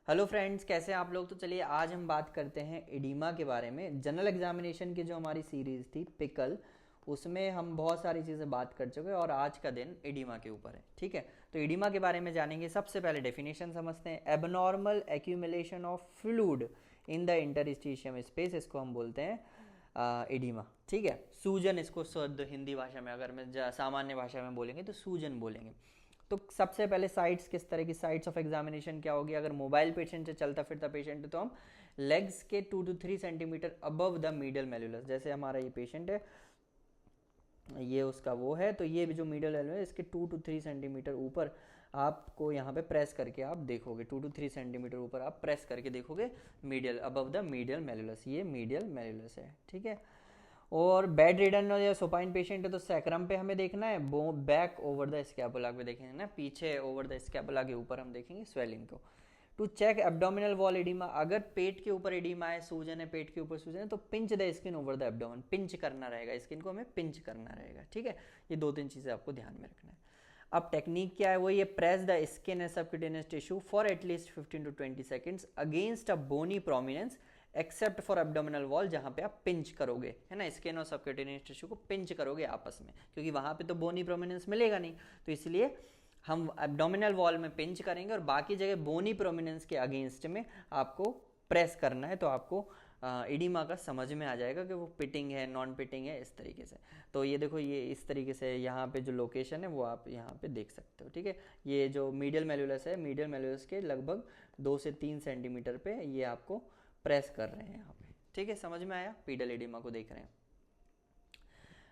Hello friends, कैसे हैं आप लोग। तो चलिए आज हम बात करते हैं एडिमा के बारे में। जनरल एग्जामिनेशन की जो हमारी सीरीज़ थी पिकल, उसमें हम बहुत सारी चीज़ें बात कर चुके हैं और आज का दिन एडिमा के ऊपर है। ठीक है, तो एडिमा के बारे में जानेंगे। सबसे पहले डेफिनेशन समझते हैं। Abnormal accumulation of fluid in the interstitium space, इसको हम बोलते हैं एडिमा। ठीक है, सूजन, इसको शुद्ध हिंदी भाषा में अगर मैं सामान्य भाषा में बोलेंगे तो सूजन बोलेंगे। तो सबसे पहले साइट्स, किस तरह की साइट्स ऑफ एग्जामिनेशन क्या होगी। अगर मोबाइल पेशेंट से चलता फिरता पेशेंट है तो हम लेग्स के 2 to 3 centimetre above the medial malleolus, जैसे हमारा ये पेशेंट है, ये उसका वो है, तो ये जो मीडियल मेलुलस है इसके 2 to 3 सेंटीमीटर ऊपर आपको यहाँ पे प्रेस करके आप देखोगे। 2 to 3 सेंटीमीटर ऊपर आप प्रेस करके देखोगे मीडियल, अबव द मीडियल मेलुलस, ये मीडियल मेलुलस है। ठीक है, और बेड रिडन या सुपाइन पेशेंट है तो सैक्रम पे हमें देखना है, बैक ओवर द स्कैपुला पे देखेंगे ना, पीछे ओवर द स्कैपुला के ऊपर हम देखेंगे स्वेलिंग को। To check abdominal wall oedema, अगर पेट के ऊपर एडिमा है, सूजन है, पेट के ऊपर सूजन है, तो pinch the skin over the abdomen, pinch करना रहेगा, स्किन को हमें पिंच करना रहेगा। ठीक है, ये दो तीन चीज़ें आपको ध्यान में रखना है। अब टेक्निक क्या है, वो ये press the skin and subcutaneous tissue for at least 15 to 20 seconds against a bony prominence except for abdominal wall, जहां पे आप पिंच करोगे, है ना, स्किन और सबक्यूटेनियस टिश्यू को पिंच करोगे आपस में, क्योंकि वहां पे तो बोनी प्रोमिनेंस मिलेगा नहीं, तो इसलिए हम एब्डोमिनल वॉल में पिंच करेंगे और बाकी जगह बोनी प्रोमिनेंस के अगेंस्ट में आपको प्रेस करना है। तो आपको एडिमा का समझ में आ जाएगा कि वो पिटिंग है, नॉन पिटिंग है, इस तरीके से। तो ये देखो, ये इस तरीके से यहाँ पे जो लोकेशन है वो आप यहाँ पे देख सकते हो। ठीक है, ये जो मीडियल मेलुलस है, मीडियल मेलुलस के लगभग 2 से 3 सेंटीमीटर पे ये आपको प्रेस कर रहे हैं यहाँ पे। ठीक है, समझ में आया, पीडल एडिमा को देख रहे हैं।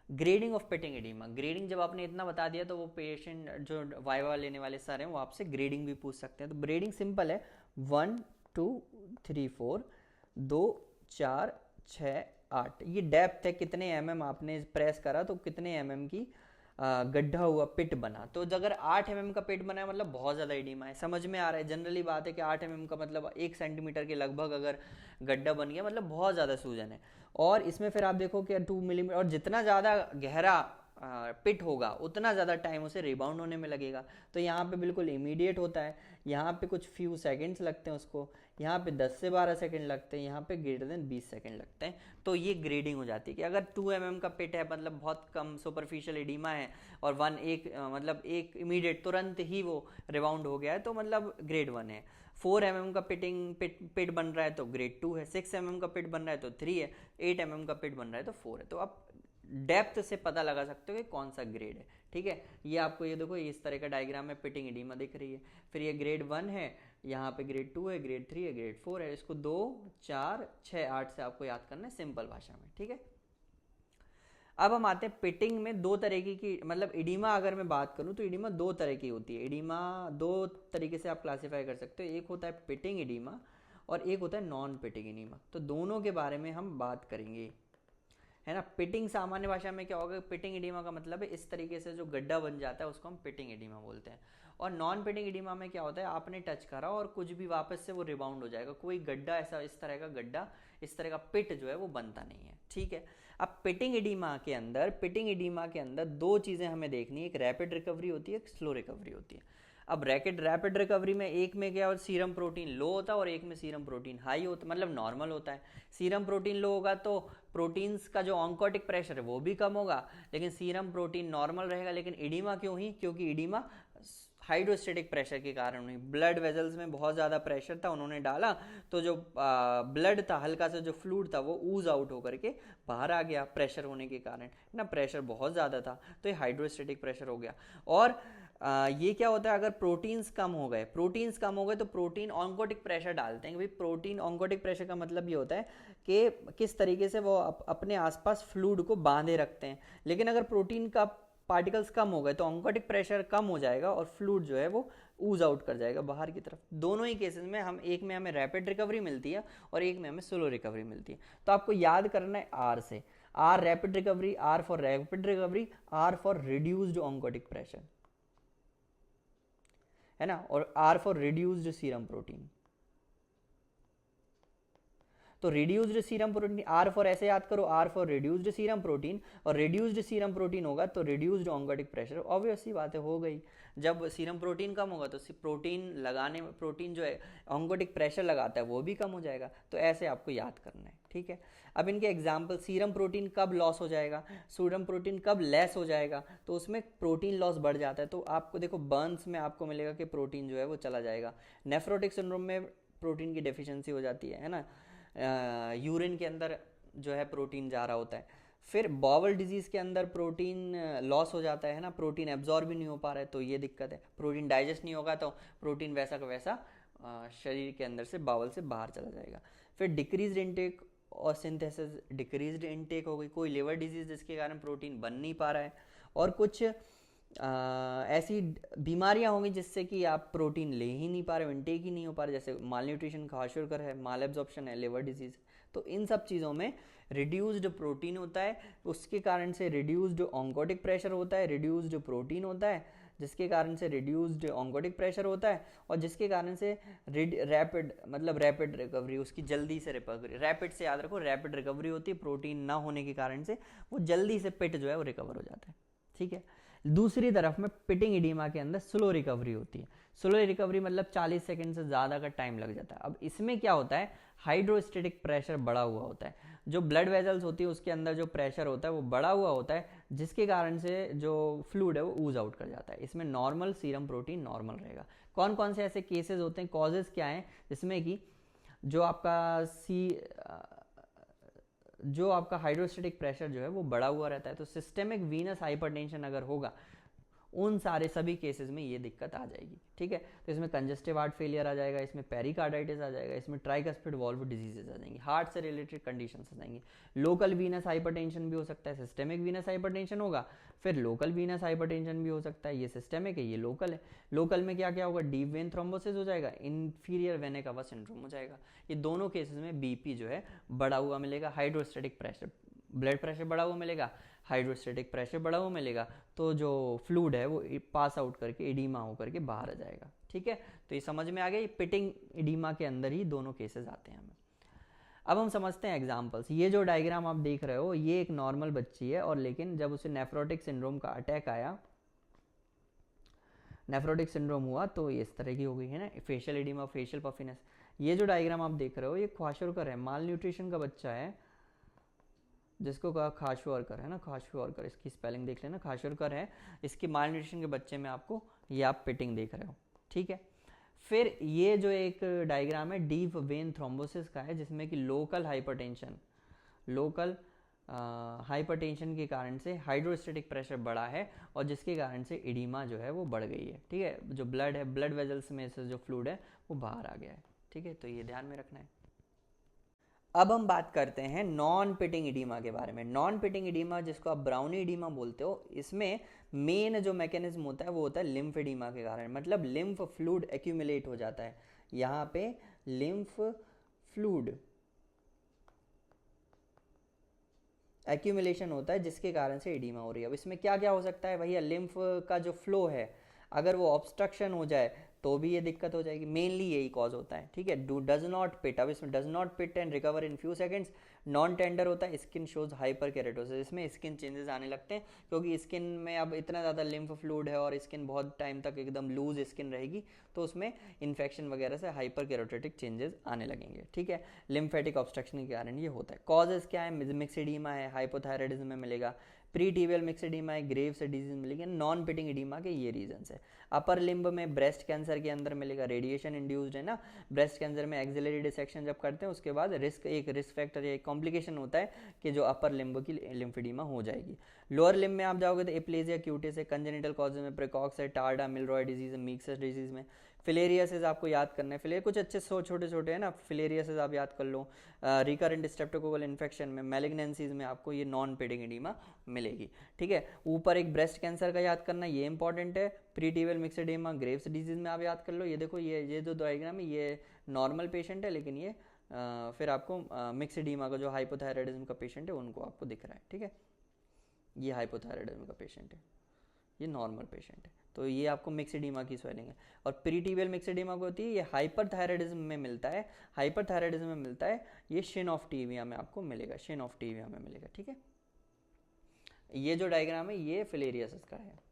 Grading of pitting oedema, grading जब आपने इतना बता दिया तो वो पेशेंट जो वाइवा लेने वाले सर हैं वो आपसे ग्रेडिंग भी पूछ सकते हैं। तो ग्रेडिंग सिंपल है, 1 2 3 4, 2 4 6 8, ये डेप्थ है, कितने आपने प्रेस करा तो कितने की गड्ढा हुआ, पिट बना। तो अगर 8 का पिट बना है मतलब बहुत ज़्यादा एडिमा है। समझ में आ रहा है, जनरली बात है कि 8 का मतलब 1 सेंटीमीटर के लगभग अगर गड्ढा बन गया मतलब बहुत ज़्यादा सूजन है। और इसमें फिर आप देखो कि 2 मिलीमीटर, और जितना ज़्यादा गहरा पिट होगा उतना ज़्यादा टाइम उसे रिबाउंड होने में लगेगा। तो यहाँ पे बिल्कुल इमीडिएट होता है, यहाँ पे कुछ फ्यू सेकंड्स लगते हैं उसको, यहाँ पे 10 से 12 सेकंड लगते हैं, यहाँ पे ग्रेटर देन 20 सेकंड लगते हैं। तो ये ग्रेडिंग हो जाती है कि अगर 2 का पिट है, मतलब बहुत कम सुपरफिशियल एडिमा है, और मतलब एक इमीडिएट तुरंत ही वो रिबाउंड हो गया है, तो मतलब ग्रेड 1 है। 4 का पिट बन रहा है तो ग्रेड 2 है। 6 का पिट बन रहा है तो 3 है। 8 का पिट बन रहा है तो 4 है। तो आप डेप्थ से पता लगा सकते हो कि कौन सा ग्रेड है। ठीक है, ये आपको ये देखो, इस तरह का डायग्राम में पिटिंग एडिमा दिख रही है। फिर ये ग्रेड 1 है, यहाँ पे ग्रेड 2 है, ग्रेड 3 है, ग्रेड 4 है। इसको 2 4 6 8 से आपको याद करना है सिंपल भाषा में। ठीक है, अब हम आते हैं पिटिंग में। दो तरीके की, मतलब एडिमा अगर मैं बात करूं तो एडिमा दो तरह की होती है। एडिमा दो तरीके से आप क्लासिफाई कर सकते हो, एक होता है पिटिंग एडिमा और एक होता है नॉन पिटिंग एडिमा। तो दोनों के बारे में हम बात करेंगे, है ना। पिटिंग सामान्य भाषा में क्या होगा, पिटिंग एडिमा का मतलब है इस तरीके से जो गड्ढा बन जाता है उसको हम पिटिंग एडिमा बोलते हैं। और नॉन पिटिंग एडिमा में क्या होता है, आपने टच करा और कुछ भी वापस से वो रिबाउंड हो जाएगा, कोई गड्ढा ऐसा, इस तरह का गड्ढा, इस तरह का पिट जो है वो बनता नहीं है। ठीक है, अब पिटिंग एडिमा के अंदर दो चीज़ें हमें देखनी है, एक रैपिड रिकवरी होती है, एक स्लो रिकवरी होती है। अब रैपिड रिकवरी में एक में क्या, सीरम प्रोटीन लो होता है और एक में सीरम प्रोटीन हाई होता, मतलब नॉर्मल होता है। सीरम प्रोटीन लो होगा तो प्रोटीन्स का जो ऑन्कोटिक प्रेशर है वो भी कम होगा, लेकिन सीरम प्रोटीन नॉर्मल रहेगा। लेकिन एडिमा क्यों ही, क्योंकि एडिमा हाइड्रोस्टेटिक प्रेशर के कारण हुई। ब्लड वेजल्स में बहुत ज़्यादा प्रेशर था, उन्होंने डाला तो जो ब्लड था, हल्का सा जो फ्लूइड था वो ऊज आउट होकर के बाहर आ गया, प्रेशर होने के कारण ना, प्रेशर बहुत ज़्यादा था तो ये हाइड्रोस्टेटिक प्रेशर हो गया। और ये क्या होता है, अगर प्रोटीन्स कम हो गए तो प्रोटीन ऑन्कोटिक प्रेशर डालते हैं। भाई प्रोटीन ऑन्कोटिक प्रेशर का मतलब ये होता है कि किस तरीके से वो अपने आसपास फ्लूइड को बांधे रखते हैं। लेकिन अगर प्रोटीन का पार्टिकल्स कम हो गए तो ऑन्कोटिक प्रेशर कम हो जाएगा और फ्लूइड जो है वो ऊज आउट कर जाएगा बाहर की तरफ। दोनों ही केसेस में हम, एक में हमें रैपिड रिकवरी मिलती है और एक में हमें स्लो रिकवरी मिलती है। तो आपको याद करना है आर से, R rapid recovery, R for rapid recovery, R for reduced oncotic pressure, है ना, और R for reduced serum protein. तो reduced serum protein, R for ऐसे याद करो, R for reduced serum protein, और रिड्यूस्ड सीरम प्रोटीन होगा तो रिड्यूस्ड ऑन्कोटिक प्रेशर, ऑब्वियस सी बात है, हो गई। जब सीरम प्रोटीन कम होगा तो प्रोटीन लगाने में, प्रोटीन जो है ऑन्कोटिक प्रेशर लगाता है वो भी कम हो जाएगा। तो ऐसे आपको याद करना है, ठीक है। अब इनके एग्जाम्पल, सीरम प्रोटीन कब लॉस हो जाएगा, सीरम प्रोटीन कब लेस हो जाएगा, तो उसमें प्रोटीन लॉस बढ़ जाता है। तो आपको देखो बर्न्स में आपको मिलेगा कि प्रोटीन जो है वो चला जाएगा। नेफ्रोटिक सिंड्रोम में प्रोटीन की डेफिशिएंसी हो जाती है ना, यूरिन के अंदर जो है प्रोटीन जा रहा होता है। फिर बॉवल डिजीज़ के अंदर प्रोटीन लॉस हो जाता है ना, प्रोटीन एब्जॉर्ब भी नहीं हो पा रहा है, तो ये दिक्कत है। प्रोटीन डाइजेस्ट नहीं होगा तो प्रोटीन वैसा का वैसा शरीर के अंदर से, बावल से बाहर चला जाएगा। फिर डिक्रीज इंटेक और सिंथेसिस, डिक्रीज्ड इंटेक हो गई, कोई लिवर डिजीज जिसके कारण प्रोटीन बन नहीं पा रहा है, और कुछ ऐसी बीमारियां होंगी जिससे कि आप प्रोटीन ले ही नहीं पा रहे हो, इंटेक ही नहीं हो पा रहे, जैसे माल न्यूट्रिशन, क्वाशोरकर है, माल एब्जॉर्प्शन है, लिवर डिजीज। तो इन सब चीज़ों में रिड्यूस्ड प्रोटीन होता है, उसके कारण से रिड्यूस्ड ऑन्कोटिक प्रेशर होता है, रिड्यूस्ड प्रोटीन होता है जिसके कारण से रिड्यूस्ड ऑन्कोटिक प्रेशर होता है, और जिसके कारण से रैपिड, मतलब रैपिड रिकवरी, उसकी जल्दी से रिकवरी, रैपिड से याद रखो, रैपिड रिकवरी होती है। प्रोटीन ना होने के कारण से वो जल्दी से पिट जो है वो रिकवर हो जाता है, ठीक है। दूसरी तरफ में पिटिंग इडीमा के अंदर स्लो रिकवरी होती है। स्लो रिकवरी मतलब 40 सेकंड से ज़्यादा का टाइम लग जाता है। अब इसमें क्या होता है, हाइड्रोस्टेटिक प्रेशर बढ़ा हुआ होता है, जो ब्लड वेजल्स होती है उसके अंदर जो प्रेशर होता है वो बढ़ा हुआ होता है, जिसके कारण से जो फ्लूइड है वो ऊज आउट कर जाता है। इसमें नॉर्मल सीरम प्रोटीन नॉर्मल रहेगा। कौन कौन से ऐसे केसेस होते हैं, कॉजेज क्या हैं, जिसमें कि जो आपका हाइड्रोस्टेटिक प्रेशर जो है वो बढ़ा हुआ रहता है, तो सिस्टेमिक वीनस हाइपरटेंशन अगर होगा, उन सारे सभी केसेस में ये दिक्कत आ जाएगी, ठीक है। तो इसमें कंजेस्टिव हार्ट फेलियर आ जाएगा, इसमें पेरिकार्डाइटिस आ जाएगा, इसमें ट्राइकस्पिड वॉल्व डिजीजेस आ जाएंगी, हार्ट से रिलेटेड कंडीशंस आ जाएंगी। लोकल वीनस हाइपरटेंशन भी हो सकता है, सिस्टेमिक वीनस हाइपरटेंशन होगा, फिर लोकल वीनस हाइपरटेंशन भी हो सकता है। ये सिस्टेमिक है, ये लोकल है। लोकल में क्या क्या होगा, डीप वेन थ्रोम्बोसिस हो जाएगा, इंफीरियर वेने कावा सिंड्रोम हो जाएगा। ये दोनों केसेस में बीपी जो है बढ़ा हुआ मिलेगा, हाइड्रोस्टेटिक प्रेशर, ब्लड प्रेशर बढ़ा हुआ मिलेगा, हाइड्रोस्टेटिक प्रेशर बढ़ा हुआ मिलेगा, तो जो फ्लूइड है वो पास आउट करके एडीमा होकर के बाहर आ जाएगा, ठीक है। तो ये समझ में आ गया, पिटिंग एडीमा के अंदर ही दोनों केसेस आते हैं हमें। अब हम समझते हैं एग्जांपल्स। ये जो डायग्राम आप देख रहे हो, ये एक नॉर्मल बच्ची है, और लेकिन जब उसे नेफ्रोटिक सिंड्रोम का अटैक आया, नेफ्रोटिक सिंड्रोम हुआ, तो ये इस तरह की हो गई है ना, फेशियल एडीमा, फेशियल पफिनेस। ये जो डायग्राम आप देख रहे हो, ये क्वाशोरकर है, माल न्यूट्रिशन का बच्चा है, जिसको कहा खाशोरकर है ना, खाशोरकर, इसकी स्पेलिंग देख लेना, खाशोरकर है। इसकी माल न्यूट्रिशन के बच्चे में आपको ये आप पिटिंग देख रहे हो, ठीक है। फिर ये जो एक डायग्राम है डीप वेन थ्रोम्बोसिस का है, जिसमें कि लोकल हाइपरटेंशन के कारण से हाइड्रोस्टेटिक प्रेशर बढ़ा है, और जिसके कारण से एडीमा जो है वो बढ़ गई है, ठीक है। जो ब्लड है, ब्लड वेजल्स में से जो फ्लूइड है वो बाहर आ गया है, ठीक है। तो ये ध्यान में रखना है। अब हम बात करते हैं नॉन पिटिंग इडीमा के बारे में। नॉन पिटिंग इडीमा, जिसको आप ब्राउनी इडीमा बोलते हो, इसमें मेन जो मैकेनिज्म होता है वो होता है लिम्फ इडीमा के कारण, मतलब लिम्फ फ्लूइड एक्यूमुलेट हो जाता है। यहाँ पे लिम्फ फ्लूइड एक्यूमुलेशन होता है, जिसके कारण से एडीमा हो रही है। अब इसमें क्या क्या हो सकता है भैया, लिम्फ का जो फ्लो है अगर वो ऑब्स्ट्रक्शन हो जाए तो भी ये दिक्कत हो जाएगी, मेनली यही कॉज होता है, ठीक है। डज नॉट पिट, अब इसमें does not pit and recover in few seconds. Non tender होता है, स्किन शोज हाइपर केरेटोसिस, इसमें स्किन चेंजेस आने लगते हैं, क्योंकि स्किन में अब इतना ज़्यादा लिम्फ फ्लूइड है और स्किन बहुत टाइम तक एकदम लूज स्किन रहेगी, तो उसमें इन्फेक्शन वगैरह से हाइपर केरोटिक चेंजेस आने लगेंगे, ठीक है। लिम्फेटिक ऑब्स्ट्रक्शन के कारण ये होता है। कॉजेज क्या है, मिक्स्ड एडीमा है, हाइपोथायराइडिज्म में मिलेगा, प्री टीबियल मिक्स्ड एडीमा है, ग्रेव्स डिजीज मिलेगी। नॉन पिटिंग एडीमा के ये रीजंस है। अपर लिम्ब में ब्रेस्ट कैंसर के अंदर मिलेगा, रेडिएशन इंड्यूस्ड है ना, ब्रेस्ट कैंसर में एक्सिलरी डिसेक्शन जब करते हैं उसके बाद एक रिस्क फैक्टर या एक कॉम्प्लिकेशन होता है कि जो अपर लिम्ब की लिम्फेडीमा हो जाएगी। लोअर लिम्ब में आप जाओगे तो एप्लेजिया क्यूटिस है, कंजेनिटल कॉजेज में प्रिकॉक्स है, टार्डा, मिलरॉय डिजीज है, मीक्सस डिजीज में। फिलेरियासिस आपको याद करना है, फिलेरिया कुछ अच्छे छोटे छोटे हैं ना, फिलेरियासिस आप याद कर लो। रिकरेंट स्ट्रेप्टोकोकल इन्फेक्शन में, मैलिग्नेंसीज में आपको ये नॉन पिटिंग एडीमा मिलेगी, ठीक है। ऊपर एक ब्रेस्ट कैंसर का याद करना, ये इंपॉर्टेंट है। प्रीटीबल मिक्स्ड एडीमा, ग्रेव्स डिजीज में आप याद कर लो। ये देखो, ये जो डायग्राम है ये नॉर्मल पेशेंट है, लेकिन ये फिर आपको मिक्स्ड एडीमा का जो हाइपोथायराइडिज्म का पेशेंट है उनको आपको दिख रहा है, ठीक है। ये हाइपोथायराइडिज्म का पेशेंट है, ये नॉर्मल पेशेंट है। तो ये आपको मिक्स एडिमा की स्वेलिंग है। और प्रीटिबियल मिक्स एडिमा को होती है, ये हाइपरथायराइडिज्म में मिलता है, हाइपरथायराइडिज्म में मिलता है, ये शिनोफ्टीविया में आपको मिलेगा, शिनोफ्टीविया में मिलेगा। ठीक है, ये जो डायग्राम है ये फिलेरियसिस का है।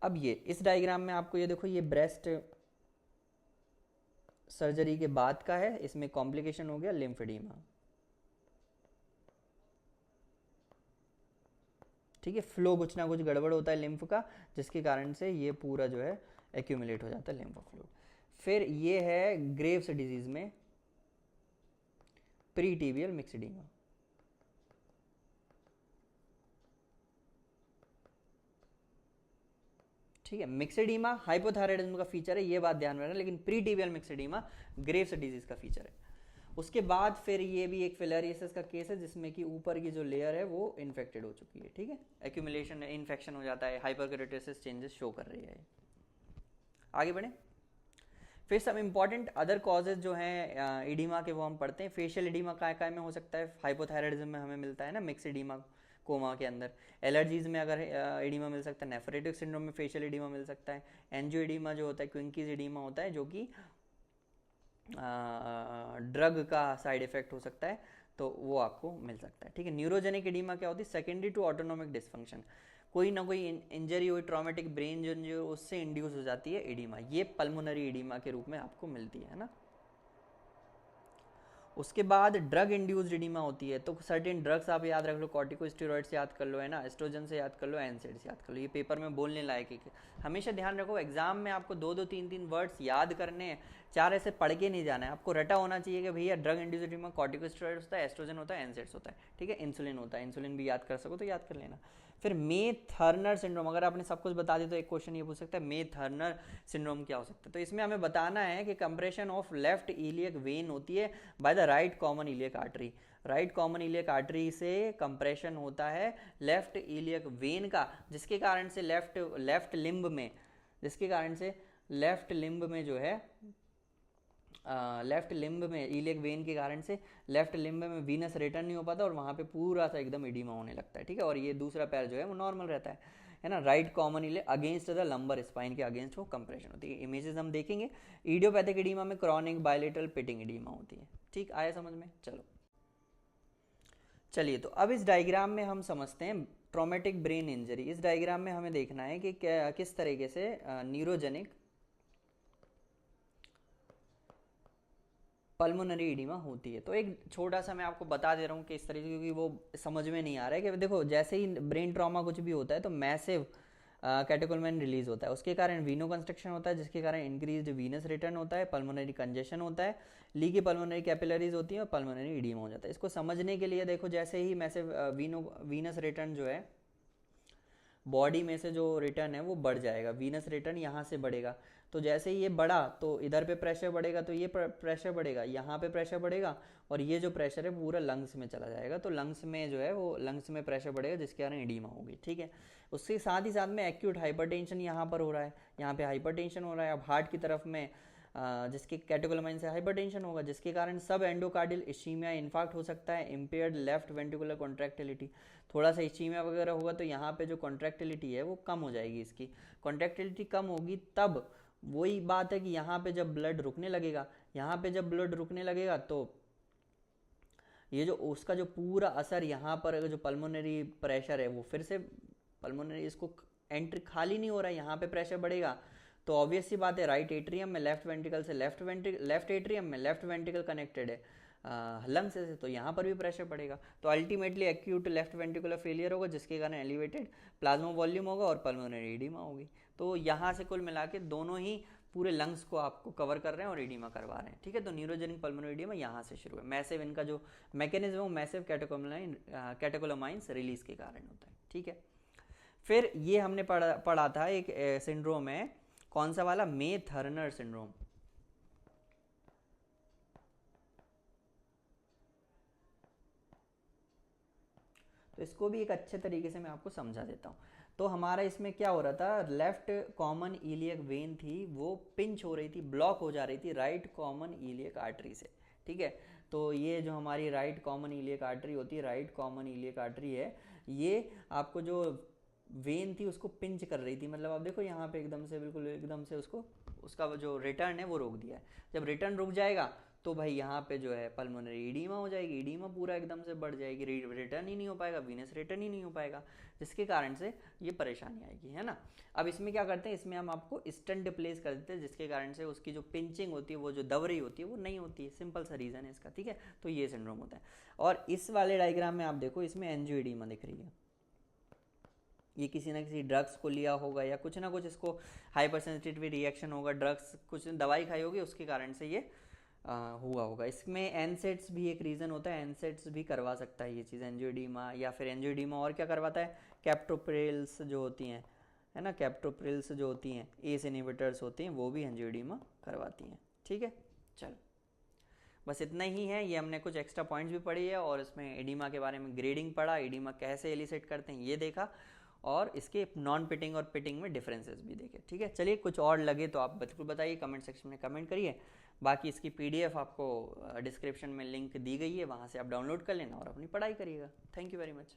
अब ये इस डायग्राम में आपको ये देखो, ये ब्रेस्ट सर्जरी के बाद का है, इसमें कॉम्प्लिकेशन हो गया लिम्फेडिमा। ठीक है, फ्लो कुछ ना कुछ गड़बड़ होता है लिम्फ का, जिसके कारण से ये पूरा जो है एक्यूमुलेट हो जाता है लिम्फ फ्लूइड। फिर ये है ग्रेव्स डिजीज में प्रीटिबियल मिक्स एडिमा। ठीक है, मिक्स एडिमा हाइपोथायराइडिज्म का फीचर है, ये बात ध्यान में रखना, लेकिन pretibial mix oedema Graves disease का फीचर है। उसके बाद फिर ये भी एक फिलेरियसिस का केस है, जिसमें कि ऊपर की जो लेयर है वो इन्फेक्टेड हो चुकी है। ठीक है, एक्यूमुलेशन इन्फेक्शन हो जाता है, हाइपरकेरेटोसिस चेंजेस शो कर रही है। आगे बढ़े, फिर सब इंपॉर्टेंट अदर कॉजेज जो हैं एडिमा के वो हम पढ़ते हैं। फेशियल एडिमा काय में हो सकता है, हाइपोथायराइडिज्म में हमें मिलता है ना मिक्स एडिमा कोमा के अंदर। एलर्जीज में अगर एडिमा मिल सकता है, नेफ्रेटिक सिंड्रोम में फेशियल एडिमा मिल सकता है। एंजियो एडिमा जो होता है, क्विंकीज एडिमा होता है, जो कि ड्रग का साइड इफेक्ट हो सकता है, तो वो आपको मिल सकता है। ठीक है, न्यूरोजेनिक एडिमा क्या होती है, सेकेंडरी टू ऑटोनोमिक डिसफंक्शन, कोई ना कोई इंजरी हुई, ट्रॉमेटिक ब्रेन जो उससे इंड्यूस हो जाती है एडिमा, ये पल्मोनरी एडिमा के रूप में आपको मिलती है ना। उसके बाद ड्रग इंड्यूस्ड एडिमा होती है, तो सर्टेन ड्रग्स आप याद रख लो, कॉर्टिकोस्टेरॉइड से याद कर लो, है ना, एस्ट्रोजन से याद कर लो, एनसेड से याद कर लो, ये पेपर में बोलने लायक है। हमेशा ध्यान रखो, एग्जाम में आपको 2-2 3-3 वर्ड्स याद करने हैं, 4 ऐसे पढ़ के नहीं जाना है, आपको रटा होना चाहिए कि भैया ड्रग इंड्यूस्ड एडिमा कॉर्टिकोस्टेरॉइड होता है, एस्ट्रोजन होता है, एनसेड्स होता है। ठीक है, इंसुलिन होता है, इंसुलिन भी याद कर सको तो याद कर लेना। फिर मे थर्नर सिंड्रोम, अगर आपने सब कुछ बता दिया तो एक क्वेश्चन ये पूछ सकता है मे थर्नर सिंड्रोम क्या हो सकता है। तो इसमें हमें बताना है कि compression of left iliac when होती है by the right common iliac artery, right common iliac artery से कंप्रेशन होता है लेफ्ट इलियक वेन का, जिसके कारण से लेफ्ट लिम्ब में, जिसके कारण से लेफ्ट लिम्ब में जो है लेफ्ट लिम्ब में इलियक वेन के कारण से लेफ्ट लिम्ब में वीनस रिटर्न नहीं हो पाता और वहाँ पे पूरा सा एकदम एडिमा होने लगता है। ठीक है, और ये दूसरा पैर जो है वो नॉर्मल रहता है ना। Right common iliac against the lumbar spine के अगेंस्ट वो कंप्रेशन होती है। इमेजेस हम देखेंगे। इडियोपैथिक एडिमा में क्रॉनिक बायलेटरल पिटिंग एडिमा होती है। ठीक, आया समझ में? चलिए, तो अब इस डायग्राम में हम समझते हैं ट्रॉमेटिक ब्रेन इंजरी। इस डायग्राम में हमें देखना है कि किस तरीके से न्यूरोजेनिक पल्मोनरी एडिमा होती है। तो एक छोटा सा मैं आपको बता दे रहा हूँ कि इस तरीके, क्योंकि वो समझ में नहीं आ रहा है कि देखो जैसे ही ब्रेन ट्रॉमा कुछ भी होता है तो मैसिव कैटेकोलमाइन रिलीज होता है, उसके कारण वीनो कंस्ट्रक्शन होता है, जिसके कारण इंक्रीज्ड वीनस रिटर्न होता है, पल्मोनरी कंजेशन होता है, लीकी पल्मोनरी कैपिलरीज होती है और पल्मोनरी एडिमा हो जाता है। इसको समझने के लिए देखो, जैसे ही मैसिव वीनस रिटर्न जो है बॉडी में से जो रिटर्न है वो बढ़ जाएगा, वीनस रिटर्न यहाँ से बढ़ेगा, तो जैसे ही ये बढ़ा तो इधर पे प्रेशर बढ़ेगा, तो ये प्रेशर बढ़ेगा, यहाँ पे प्रेशर बढ़ेगा, और ये जो प्रेशर है पूरा लंग्स में चला जाएगा, तो लंग्स में जो है वो लंग्स में प्रेशर बढ़ेगा, जिसके कारण एडिमा होगी। ठीक है, उसके साथ ही साथ में एक्यूट हाइपरटेंशन यहाँ पर हो रहा है, यहाँ पे हाइपरटेंशन हो रहा है। अब हार्ट की तरफ में जिसके कैटेकोलमाइन से हाइपरटेंशन होगा, जिसके कारण सब एंडोकार्डियल इश्चीमिया इन्फार्क्ट हो सकता है, इम्पेयर्ड लेफ्ट वेंट्रिकुलर कॉन्ट्रैक्टिलिटी, थोड़ा सा इश्चीमिया वगैरह होगा तो यहाँ पे जो कॉन्ट्रैक्टिलिटी है वो कम हो जाएगी। इसकी कॉन्ट्रैक्टिलिटी कम होगी, तब वही बात है कि यहाँ पे जब ब्लड रुकने लगेगा, यहाँ पे जब ब्लड रुकने लगेगा तो ये जो उसका जो पूरा असर यहाँ पर जो पल्मोनरी प्रेशर है वो फिर से पल्मोनरी इसको एंट्री खाली नहीं हो रहा है, यहाँ पे प्रेशर बढ़ेगा, तो ऑब्वियस सी बात है राइट एट्रियम में लेफ्ट वेंट्रिकल से लेफ्ट एट्रियम में लेफ्ट वेंट्रिकल कनेक्टेड है लंग्स से, तो यहाँ पर भी प्रेशर पड़ेगा, तो ultimately acute left ventricular failure होगा, जिसके कारण एलिवेटेड प्लाज्मा वॉल्यूम होगा और पल्मोनरी एडिमा होगी। तो यहाँ से कुल मिला के दोनों ही पूरे लंग्स को आपको कवर कर रहे हैं और एडिमा करवा रहे हैं। ठीक है, तो न्यूरोजेनिक पल्मोनरी एडिमा यहाँ से शुरू है। मैसिव इनका जो मैकेनिज्म है वो मैसिव कैटेकोलमाइंस रिलीज के कारण होता है। ठीक है, फिर ये हमने पढ़ा था एक सिंड्रोम है, कौन सा वाला, मे थर्नर सिंड्रोम। तो इसको भी एक अच्छे तरीके से मैं आपको समझा देता हूँ। तो हमारा इसमें क्या हो रहा था, लेफ्ट कॉमन इलियक वेन थी वो पिंच हो रही थी, ब्लॉक हो जा रही थी राइट कॉमन इलियक आर्टरी से। ठीक है, तो ये जो हमारी राइट कॉमन इलियक आर्टरी होती है, राइट कॉमन इलियक आर्टरी है, ये आपको जो वेन थी उसको पिंच कर रही थी, मतलब आप देखो यहाँ पे एकदम से, बिल्कुल एकदम से उसको, उसका जो रिटर्न है वो रोक दिया है। जब रिटर्न रुक जाएगा तो भाई यहाँ पे जो है पल्मोनरी इडीमा हो जाएगी, इडीमा पूरा एकदम से बढ़ जाएगी, रिटर्न ही नहीं हो पाएगा, वीनस रिटर्न ही नहीं हो पाएगा, जिसके कारण से ये परेशानी आएगी, है ना। अब इसमें क्या करते हैं, इसमें हम आपको स्टेंट प्लेस कर देते हैं, जिसके कारण से उसकी जो पिंचिंग होती है, वो जो दब रही होती है वो नहीं होती है, सिंपल सा रीज़न है इसका, ठीक है। तो ये सिंड्रोम होता है। और इस वाले डायग्राम में आप देखो, इसमें एंजियोइडीमा दिख रही है, ये किसी ना किसी ड्रग्स को लिया होगा या कुछ ना कुछ इसको हाइपर सेंसिटिव रिएक्शन होगा, ड्रग्स कुछ दवाई खाई होगी, उसके कारण से ये हुआ होगा। इसमें एनसेट्स भी एक रीज़न होता है, एनसेट्स भी करवा सकता है ये चीज़, एंजियोडीमा या फिर एंजियोडीमा और क्या करवाता है, कैप्टोप्रिल्स जो होती हैं, है ना, कैप्टोप्रिल्स जो होती हैं एस इनहिबिटर्स होती हैं, वो भी एंजियोडीमा करवाती हैं, ठीक है। चल बस इतना ही है, ये हमने कुछ एक्स्ट्रा पॉइंट्स भी पढ़ी है, और इसमें एडिमा के बारे में ग्रेडिंग पढ़ा, एडिमा कैसे एलिसिट करते हैं ये देखा, और इसके नॉन पिटिंग और पिटिंग में डिफरेंसेस भी देखे, ठीक है। चलिए कुछ और लगे तो आप बिल्कुल बताइए, कमेंट सेक्शन में कमेंट करिए। बाकी इसकी पीडीएफ आपको डिस्क्रिप्शन में लिंक दी गई है, वहाँ से आप डाउनलोड कर लेना और अपनी पढ़ाई करिएगा। Thank you very much.